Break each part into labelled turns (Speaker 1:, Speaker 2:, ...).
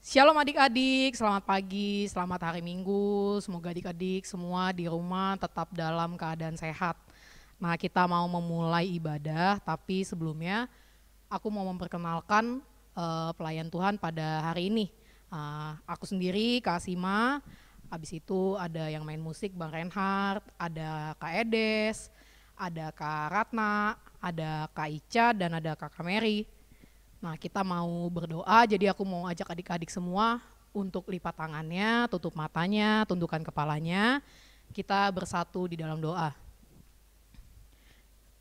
Speaker 1: Shalom adik-adik, selamat pagi, selamat hari Minggu. Semoga adik-adik semua di rumah tetap dalam keadaan sehat. Nah, kita mau memulai ibadah, tapi sebelumnya aku mau memperkenalkan pelayan Tuhan pada hari ini. Aku sendiri, Kak Asima, habis itu ada yang main musik, Bang Reinhardt, ada Kak Edes, ada Kak Ratna, ada Kak Ica, dan ada Kak Mary. Nah, kita mau berdoa, jadi aku mau ajak adik-adik semua untuk lipat tangannya, tutup matanya, tundukkan kepalanya. Kita bersatu di dalam doa.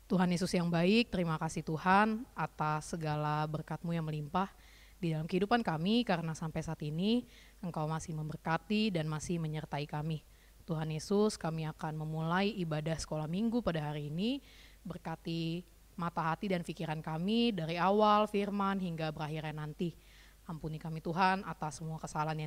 Speaker 1: Tuhan Yesus yang baik, terima kasih Tuhan atas segala berkat-Mu yang melimpah di dalam kehidupan kami, karena sampai saat ini Engkau masih memberkati dan masih menyertai kami. Tuhan Yesus, kami akan memulai ibadah sekolah minggu pada hari ini. Berkati mata hati dan pikiran kami dari awal firman hingga berakhirnya nanti. Ampuni kami Tuhan atas semua kesalahan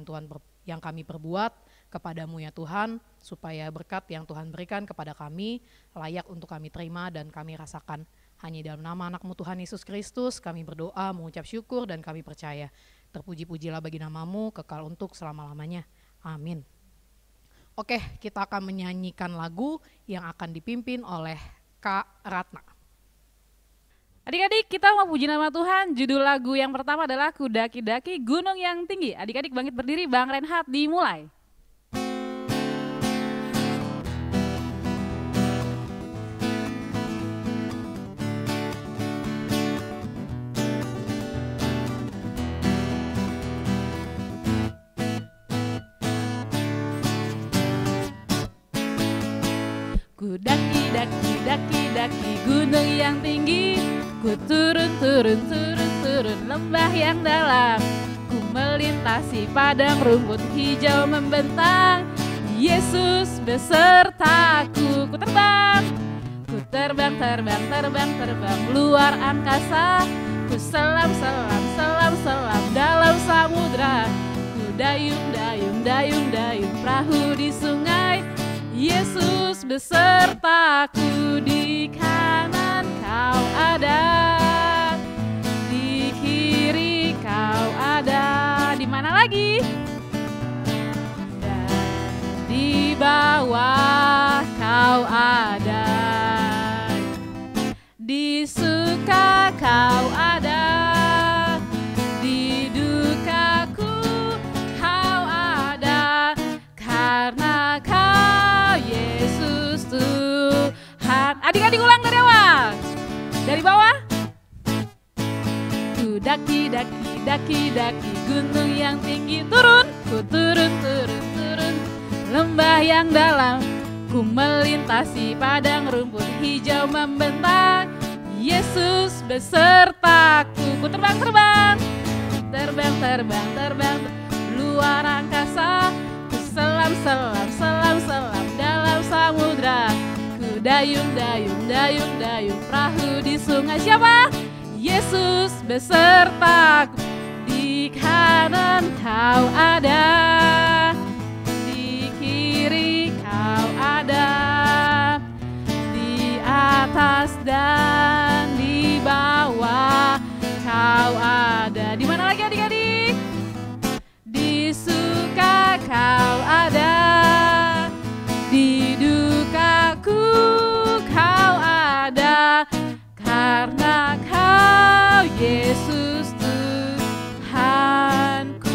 Speaker 1: yang kami perbuat kepadamu ya Tuhan, supaya berkat yang Tuhan berikan kepada kami layak untuk kami terima dan kami rasakan. Hanya dalam nama anak-Mu Tuhan Yesus Kristus kami berdoa, mengucap syukur dan kami percaya. Terpuji-pujilah bagi nama-Mu kekal untuk selama-lamanya. Amin. Oke, kita akan menyanyikan lagu yang akan dipimpin oleh Kak Ratna.
Speaker 2: Adik-adik, kita mau puji nama Tuhan. Judul lagu yang pertama adalah Ku Daki-daki Gunung yang Tinggi. Adik-adik bangkit berdiri, Bang Reinhardt dimulai. Ku daki-daki gunung yang tinggi, ku turun lembah yang dalam, ku melintasi padang rumput hijau membentang. Yesus besertaku, ku terbang luar angkasa, ku selam dalam samudra, ku dayung perahu di sungai. Yesus besertaku, di kanan kau ada, di kiri kau ada, di mana lagi? Dan di bawah kau ada, di suka kau ada, di dukaku kau ada, karena kau Yesus Tuhan. Adik-adik ulang dari awal, dari bawah. Ku daki-daki gunung yang tinggi, ku turun lembah yang dalam, ku melintasi padang rumput hijau membentang. Yesus besertaku, ku terbang luar angkasa, ku selam dalam samudra, ku dayung perahu di sungai. Siapa? Yesus besertaku, di kanan kau ada, di kiri kau ada, di atas dan di bawah kau ada. Di mana lagi adik-adik? Di suka kau ada, di dukaku kau ada, karena kau Yesus Tuhanku.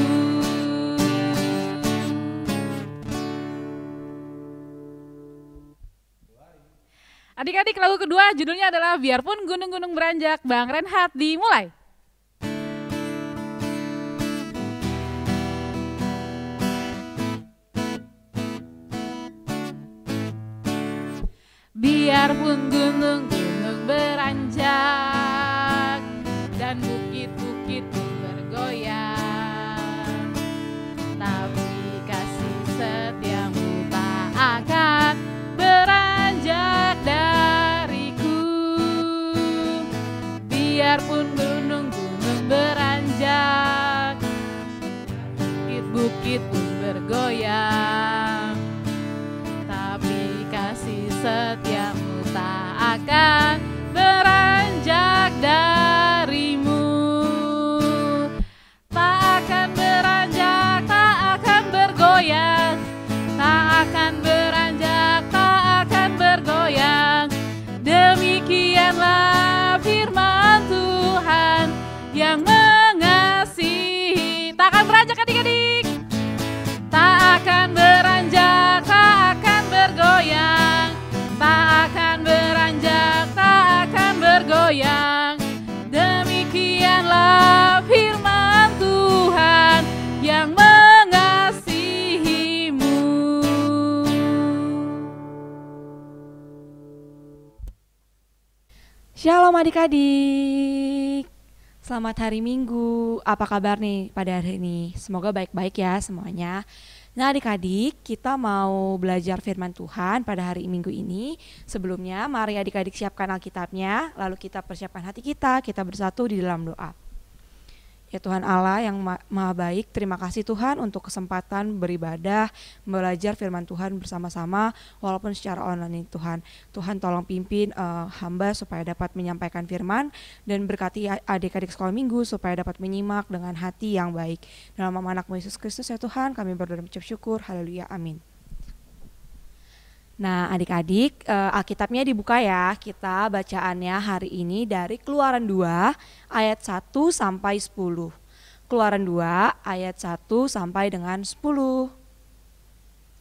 Speaker 2: Adik-adik, lagu kedua judulnya adalah Biarpun Gunung-Gunung Beranjak. Bang Reinhardt dimulai. Biarpun gunung-gunung beranjak dan bukit-bukit pun bergoyang, tapi kasih setiamu tak akan beranjak dariku. Biarpun gunung-gunung beranjak, bukit-bukit pun bergoyang, tapi kasih setiamu tak akan beranjak darimu, tak akan beranjak
Speaker 3: adik-adik, selamat hari Minggu. Apa kabar nih pada hari ini? Semoga baik-baik ya semuanya. Nah adik-adik, kita mau belajar firman Tuhan pada hari Minggu ini. Sebelumnya mari adik-adik siapkan Alkitabnya, lalu kita persiapkan hati kita bersatu di dalam doa. Ya Tuhan Allah yang maha baik, terima kasih Tuhan untuk kesempatan beribadah, belajar firman Tuhan bersama-sama walaupun secara online Tuhan. Tuhan tolong pimpin hamba supaya dapat menyampaikan firman dan berkati adik-adik sekolah minggu supaya dapat menyimak dengan hati yang baik. Dalam nama anak-Mu Yesus Kristus ya Tuhan, kami berdoa dan mengucap syukur. Haleluya, amin. Nah adik-adik, Alkitabnya dibuka ya. Kita bacaannya hari ini dari Keluaran 2 ayat 1 sampai 10. Keluaran 2 ayat 1 sampai dengan 10.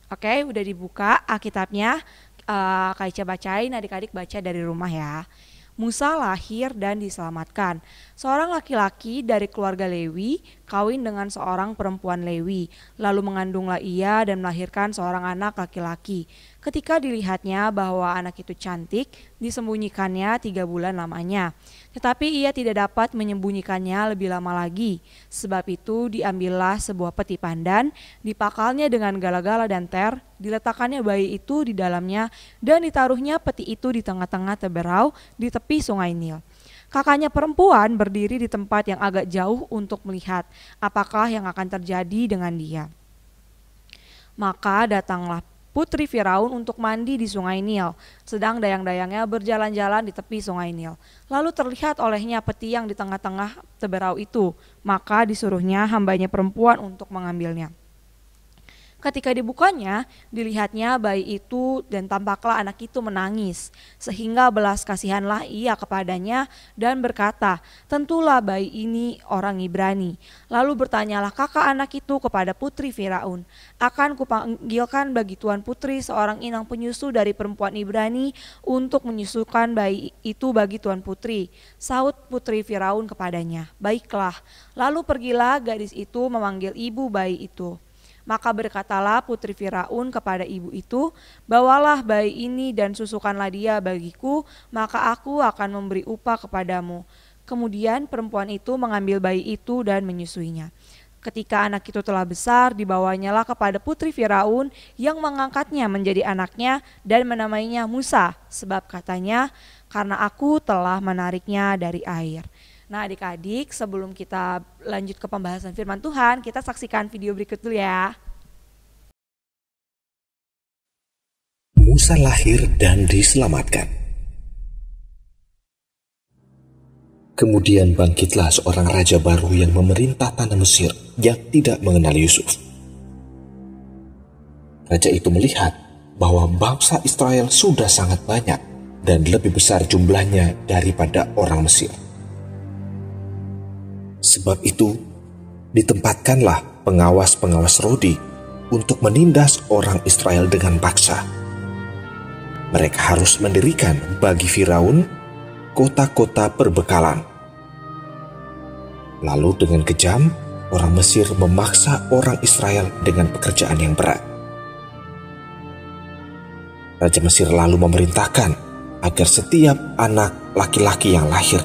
Speaker 3: Oke, udah dibuka Alkitabnya. Kaica bacain, adik-adik baca dari rumah ya. Musa lahir dan diselamatkan. Seorang laki-laki dari keluarga Lewi kawin dengan seorang perempuan Lewi, lalu mengandunglah ia dan melahirkan seorang anak laki-laki. Ketika dilihatnya bahwa anak itu cantik, disembunyikannya 3 bulan lamanya. Tetapi ia tidak dapat menyembunyikannya lebih lama lagi. Sebab itu diambillah sebuah peti pandan, dipakalnya dengan gala-gala dan ter, diletakkannya bayi itu di dalamnya, dan ditaruhnya peti itu di tengah-tengah teberau di tepi sungai Nil. Kakaknya perempuan berdiri di tempat yang agak jauh untuk melihat apakah yang akan terjadi dengan dia. Maka datanglah putri Firaun untuk mandi di sungai Nil, sedang dayang-dayangnya berjalan-jalan di tepi sungai Nil. Lalu terlihat olehnya peti yang di tengah-tengah teberau itu, maka disuruhnya hambanya perempuan untuk mengambilnya. Ketika dibukanya, dilihatnya bayi itu dan tampaklah anak itu menangis. Sehingga belas kasihanlah ia kepadanya dan berkata, tentulah bayi ini orang Ibrani. Lalu bertanyalah kakak anak itu kepada putri Firaun, akan kupanggilkan bagi tuan putri seorang inang penyusu dari perempuan Ibrani untuk menyusukan bayi itu bagi tuan putri. Saut putri Firaun kepadanya, baiklah. Lalu pergilah gadis itu memanggil ibu bayi itu. Maka berkatalah putri Firaun kepada ibu itu, bawalah bayi ini dan susukanlah dia bagiku, maka aku akan memberi upah kepadamu. Kemudian perempuan itu mengambil bayi itu dan menyusuinya. Ketika anak itu telah besar, dibawanyalah kepada putri Firaun yang mengangkatnya menjadi anaknya dan menamainya Musa, sebab katanya, karena aku telah menariknya dari air. Nah adik-adik, sebelum kita lanjut ke pembahasan firman Tuhan, kita saksikan video berikut dulu ya.
Speaker 4: Musa lahir dan diselamatkan. Kemudian bangkitlah seorang raja baru yang memerintah tanah Mesir yang tidak mengenal Yusuf. Raja itu melihat bahwa bangsa Israel sudah sangat banyak dan lebih besar jumlahnya daripada orang Mesir. Sebab itu, ditempatkanlah pengawas-pengawas Rodi untuk menindas orang Israel dengan paksa. Mereka harus mendirikan bagi Firaun kota-kota perbekalan. Lalu dengan kejam, orang Mesir memaksa orang Israel dengan pekerjaan yang berat. Raja Mesir lalu memerintahkan agar setiap anak laki-laki yang lahir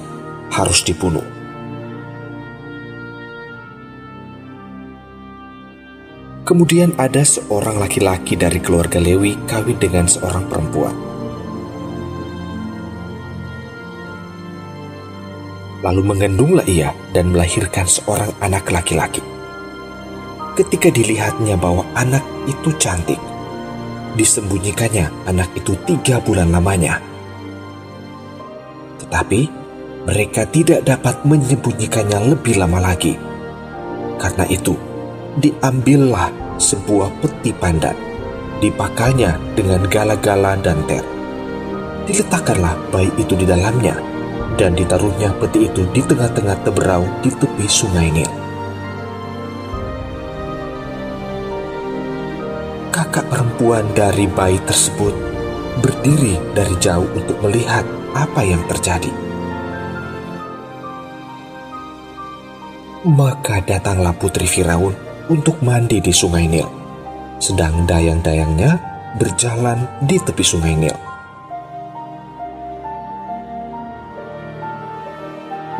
Speaker 4: harus dibunuh. Kemudian ada seorang laki-laki dari keluarga Lewi kawin dengan seorang perempuan. Lalu mengandunglah ia dan melahirkan seorang anak laki-laki. Ketika dilihatnya bahwa anak itu cantik, disembunyikannya anak itu 3 bulan lamanya. Tetapi mereka tidak dapat menyembunyikannya lebih lama lagi. Karena itu, diambillah sebuah peti pandan, dipakalnya dengan gala-gala dan ter. Diletakkanlah bayi itu di dalamnya, dan ditaruhnya peti itu di tengah-tengah teberau di tepi sungai Nil. Kakak perempuan dari bayi tersebut berdiri dari jauh untuk melihat apa yang terjadi. Maka datanglah putri Firaun untuk mandi di sungai Nil, sedang dayang-dayangnya berjalan di tepi sungai Nil.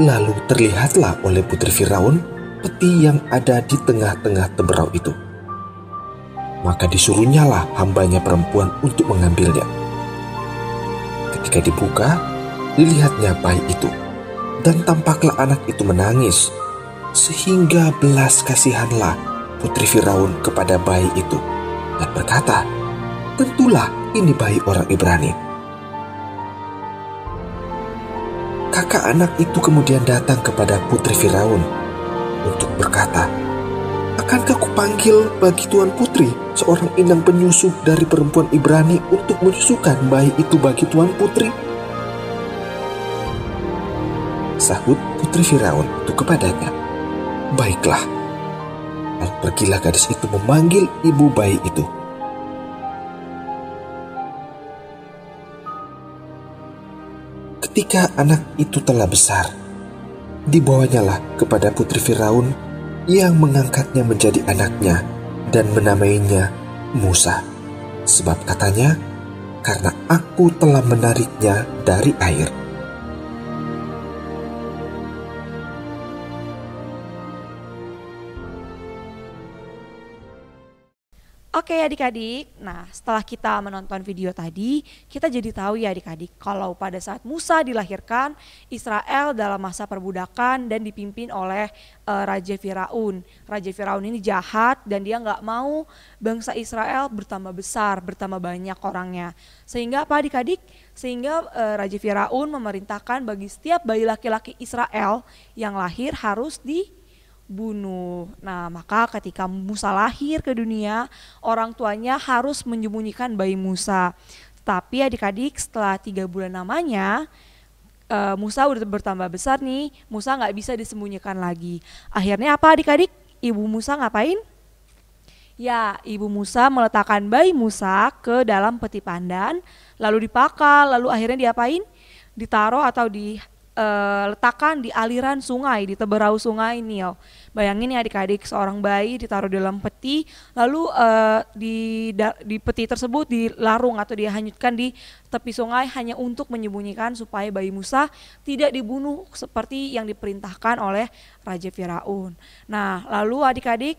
Speaker 4: Lalu terlihatlah oleh putri Firaun peti yang ada di tengah-tengah teberau itu. Maka disuruhnyalah hambanya perempuan untuk mengambilnya. Ketika dibuka, dilihatnya bayi itu, dan tampaklah anak itu menangis, sehingga belas kasihanlah putri Firaun kepada bayi itu, dan berkata, "Tentulah ini bayi orang Ibrani." Kakak anak itu kemudian datang kepada putri Firaun untuk berkata, "Akankah kupanggil bagi Tuan Putri seorang inang penyusu dari perempuan Ibrani untuk menyusukan bayi itu bagi Tuan Putri?" Sahut putri Firaun itu kepadanya, "Baiklah." Lalu pergilah gadis itu memanggil ibu bayi itu. Ketika anak itu telah besar, dibawanyalah kepada putri Firaun yang mengangkatnya menjadi anaknya dan menamainya Musa. Sebab katanya, "Karena aku telah menariknya dari air."
Speaker 3: Oke adik-adik, nah setelah kita menonton video tadi, kita jadi tahu ya adik-adik kalau pada saat Musa dilahirkan, Israel dalam masa perbudakan dan dipimpin oleh Raja Firaun. Raja Firaun ini jahat dan dia nggak mau bangsa Israel bertambah besar, bertambah banyak orangnya. Sehingga apa adik-adik? Sehingga Raja Firaun memerintahkan bagi setiap bayi laki-laki Israel yang lahir harus dibunuh. Nah, maka ketika Musa lahir ke dunia, orang tuanya harus menyembunyikan bayi Musa. Tapi adik-adik setelah 3 bulan namanya, Musa udah bertambah besar nih, Musa nggak bisa disembunyikan lagi. Akhirnya apa adik-adik? Ibu Musa ngapain? Ya, ibu Musa meletakkan bayi Musa ke dalam peti pandan, lalu dipakal, lalu akhirnya diapain? Ditaruh atau letakkan di aliran sungai, di teberau sungai Nil. Bayangin ya adik-adik, seorang bayi ditaruh dalam peti, lalu di peti tersebut dilarung atau dihanyutkan di tepi sungai hanya untuk menyembunyikan supaya bayi Musa tidak dibunuh seperti yang diperintahkan oleh Raja Firaun. Nah, lalu adik-adik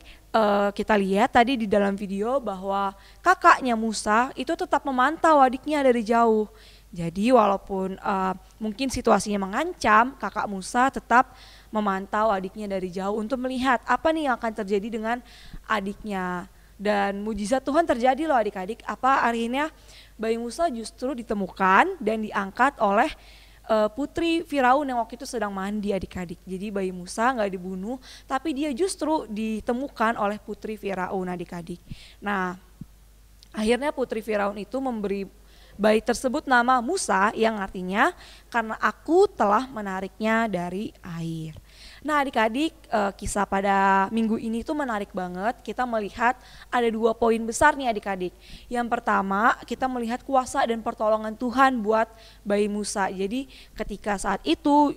Speaker 3: kita lihat tadi di dalam video bahwa kakaknya Musa itu tetap memantau adiknya dari jauh. Jadi walaupun mungkin situasinya mengancam, kakak Musa tetap memantau adiknya dari jauh untuk melihat apa nih yang akan terjadi dengan adiknya. Dan mujizat Tuhan terjadi loh adik-adik, akhirnya bayi Musa justru ditemukan dan diangkat oleh putri Firaun yang waktu itu sedang mandi adik-adik. Jadi bayi Musa gak dibunuh, tapi dia justru ditemukan oleh putri Firaun adik-adik. Nah, akhirnya putri Firaun itu memberi bayi tersebut nama Musa yang artinya karena aku telah menariknya dari air. Nah adik-adik, kisah pada minggu ini tuh menarik banget. Kita melihat ada 2 poin besar nih adik-adik. Yang pertama, kita melihat kuasa dan pertolongan Tuhan buat bayi Musa. Jadi ketika saat itu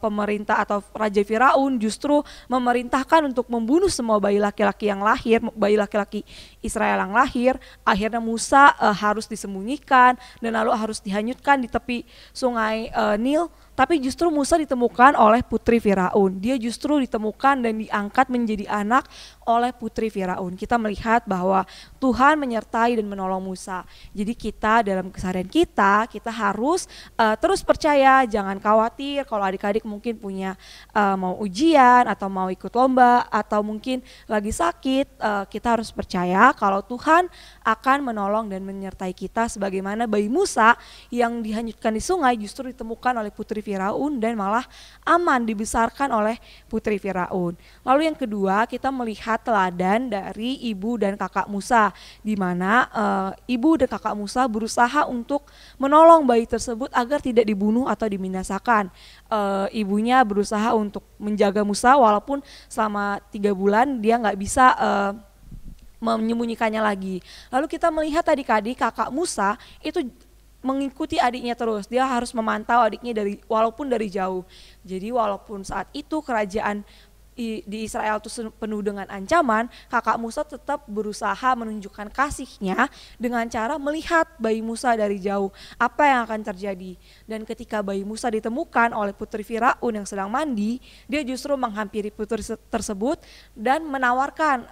Speaker 3: pemerintah atau Raja Firaun justru memerintahkan untuk membunuh semua bayi laki-laki yang lahir, bayi laki-laki Israel yang lahir, akhirnya Musa harus disembunyikan dan lalu harus dihanyutkan di tepi sungai Nil. Tapi justru Musa ditemukan oleh putri Firaun. Dia justru ditemukan dan diangkat menjadi anak oleh putri Firaun. Kita melihat bahwa Tuhan menyertai dan menolong Musa. Jadi kita dalam keseharian kita harus terus percaya, jangan khawatir kalau adik-adik mungkin punya mau ujian atau mau ikut lomba atau mungkin lagi sakit, kita harus percaya kalau Tuhan akan menolong dan menyertai kita sebagaimana bayi Musa yang dihanyutkan di sungai justru ditemukan oleh putri Firaun dan malah aman dibesarkan oleh putri Firaun. Lalu yang kedua, kita melihat teladan dari ibu dan kakak Musa, di mana ibu dan kakak Musa berusaha untuk menolong bayi tersebut agar tidak dibunuh atau dibinasakan. Ibunya berusaha untuk menjaga Musa walaupun selama 3 bulan dia nggak bisa menyembunyikannya lagi. Lalu kita melihat adik-adik kakak Musa itu mengikuti adiknya terus. Dia harus memantau adiknya walaupun dari jauh. Jadi walaupun saat itu kerajaan di Israel itu penuh dengan ancaman, kakak Musa tetap berusaha menunjukkan kasihnya dengan cara melihat bayi Musa dari jauh, apa yang akan terjadi. Dan ketika bayi Musa ditemukan oleh putri Firaun yang sedang mandi, dia justru menghampiri putri tersebut dan menawarkan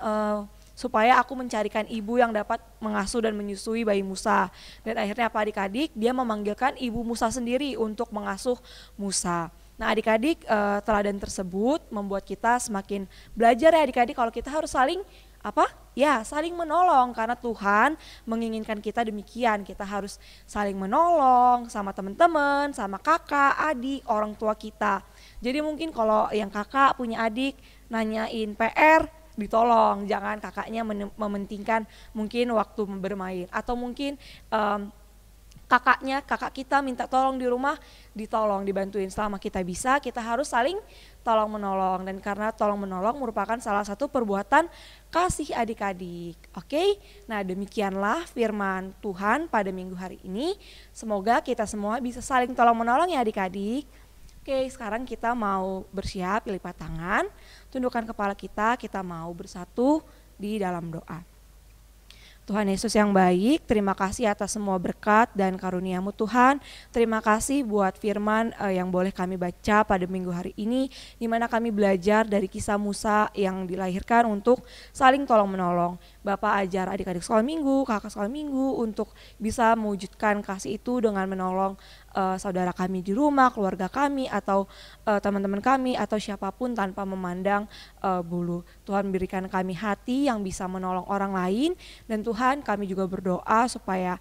Speaker 3: supaya aku mencarikan ibu yang dapat mengasuh dan menyusui bayi Musa. Dan akhirnya apa adik-adik, dia memanggilkan ibu Musa sendiri untuk mengasuh Musa. Nah adik-adik, teladan tersebut membuat kita semakin belajar ya adik-adik kalau kita harus saling saling menolong, karena Tuhan menginginkan kita demikian. Kita harus saling menolong sama teman-teman, sama kakak, adik, orang tua kita. Jadi mungkin kalau yang kakak punya adik nanyain PR, ditolong, jangan kakaknya mementingkan mungkin waktu bermain, atau mungkin kakak kita minta tolong di rumah, ditolong, dibantuin. Selama kita bisa, kita harus saling tolong menolong, dan karena tolong menolong merupakan salah satu perbuatan kasih adik-adik. Oke, nah demikianlah firman Tuhan pada minggu hari ini. Semoga kita semua bisa saling tolong menolong ya adik-adik. Oke, sekarang kita mau bersiap, lipat tangan, tundukkan kepala kita mau bersatu di dalam doa. Tuhan Yesus yang baik, terima kasih atas semua berkat dan karunia-Mu Tuhan. Terima kasih buat firman yang boleh kami baca pada minggu hari ini, di mana kami belajar dari kisah Musa yang dilahirkan untuk saling tolong menolong. Bapak ajar adik-adik sekolah minggu, kakak sekolah minggu untuk bisa mewujudkan kasih itu dengan menolong saudara kami di rumah, keluarga kami, atau teman-teman kami, atau siapapun tanpa memandang bulu. Tuhan berikan kami hati yang bisa menolong orang lain, dan Tuhan kami juga berdoa supaya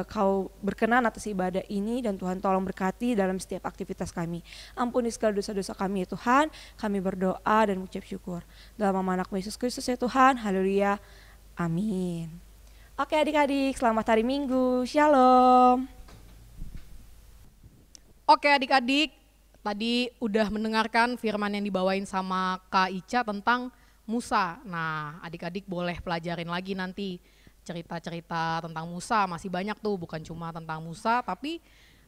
Speaker 3: Kau berkenan atas ibadah ini, dan Tuhan tolong berkati dalam setiap aktivitas kami. Ampuni segala dosa-dosa kami ya Tuhan, kami berdoa dan mengucap syukur. Dalam nama anak Yesus Kristus ya Tuhan, haleluya, amin. Oke adik-adik, selamat hari Minggu, shalom.
Speaker 1: Oke adik-adik, tadi udah mendengarkan firman yang dibawain sama Kak Ica tentang Musa. Nah adik-adik boleh pelajarin lagi nanti cerita-cerita tentang Musa, masih banyak tuh, bukan cuma tentang Musa, tapi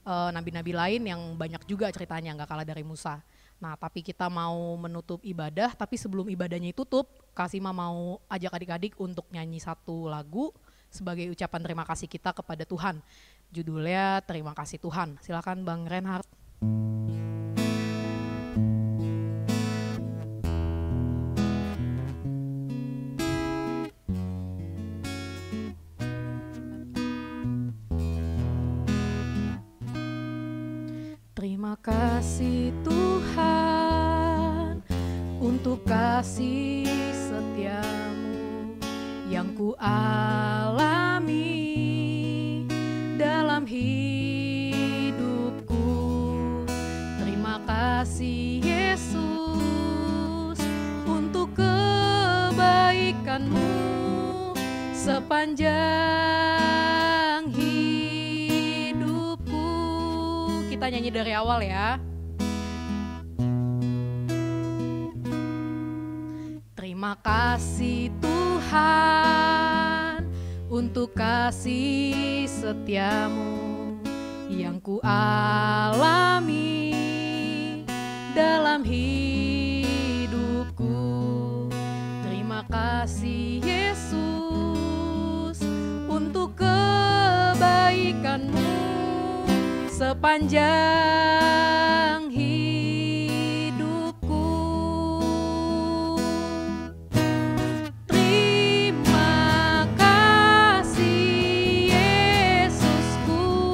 Speaker 1: nabi-nabi lain yang banyak juga ceritanya, gak kalah dari Musa. Nah tapi kita mau menutup ibadah, tapi sebelum ibadahnya ditutup, Kak Sima mau ajak adik-adik untuk nyanyi satu lagu sebagai ucapan terima kasih kita kepada Tuhan. Judulnya Terima Kasih Tuhan. Silakan Bang Reinhard. Terima kasih Tuhan untuk kasih setiamu yang ku alami dalam hidupku. Terima kasih Yesus untuk kebaikanmu sepanjang hidupku. Kita nyanyi dari awal ya. Terima kasih Tuhan untuk kasih setiamu yang ku alami dalam hidupku. Terima kasih Yesus untuk kebaikanmu sepanjang hidupku. Terima kasih Yesusku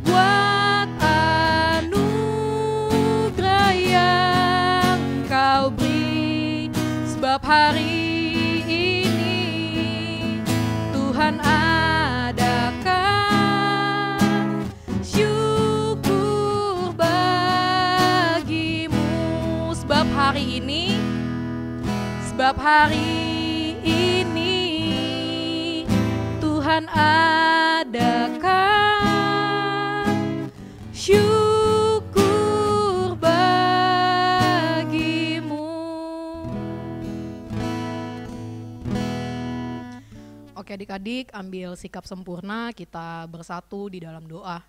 Speaker 1: buat anugerah yang Kau beri, sebab hari ini Tuhan adakan syukur bagimu. Sebab hari ini Tuhan adakan syukur bagimu. Oke adik-adik, ambil sikap sempurna, kita bersatu di dalam doa.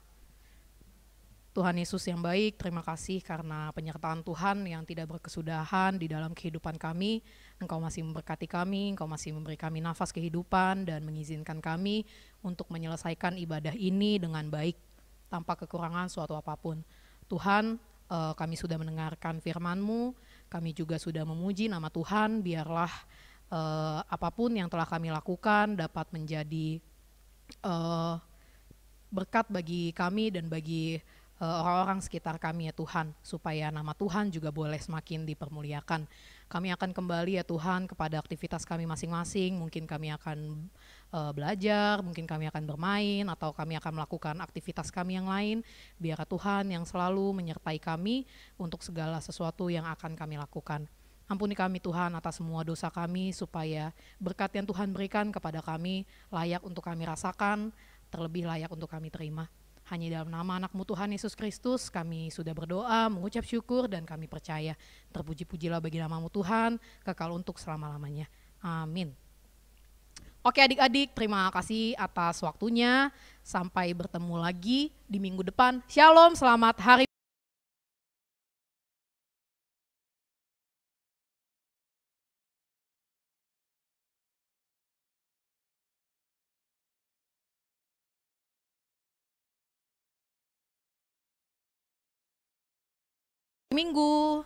Speaker 1: Tuhan Yesus yang baik, terima kasih karena penyertaan Tuhan yang tidak berkesudahan di dalam kehidupan kami. Engkau masih memberkati kami, Engkau masih memberi kami nafas kehidupan dan mengizinkan kami untuk menyelesaikan ibadah ini dengan baik, tanpa kekurangan suatu apapun. Tuhan, kami sudah mendengarkan firman-Mu, kami juga sudah memuji nama Tuhan, biarlah apapun yang telah kami lakukan dapat menjadi berkat bagi kami dan bagi orang-orang sekitar kami ya Tuhan, supaya nama Tuhan juga boleh semakin dipermuliakan. Kami akan kembali ya Tuhan kepada aktivitas kami masing-masing, mungkin kami akan belajar, mungkin kami akan bermain, atau kami akan melakukan aktivitas kami yang lain. Biar Tuhan yang selalu menyertai kami untuk segala sesuatu yang akan kami lakukan. Ampuni kami Tuhan atas semua dosa kami, supaya berkat yang Tuhan berikan kepada kami layak untuk kami rasakan, terlebih layak untuk kami terima. Hanya dalam nama anak-Mu Tuhan Yesus Kristus kami sudah berdoa, mengucap syukur, dan kami percaya. Terpuji-pujilah bagi nama-Mu Tuhan, kekal untuk selama-lamanya. Amin. Oke adik-adik, terima kasih atas waktunya. Sampai bertemu lagi di minggu depan. Shalom, selamat hari Minggu.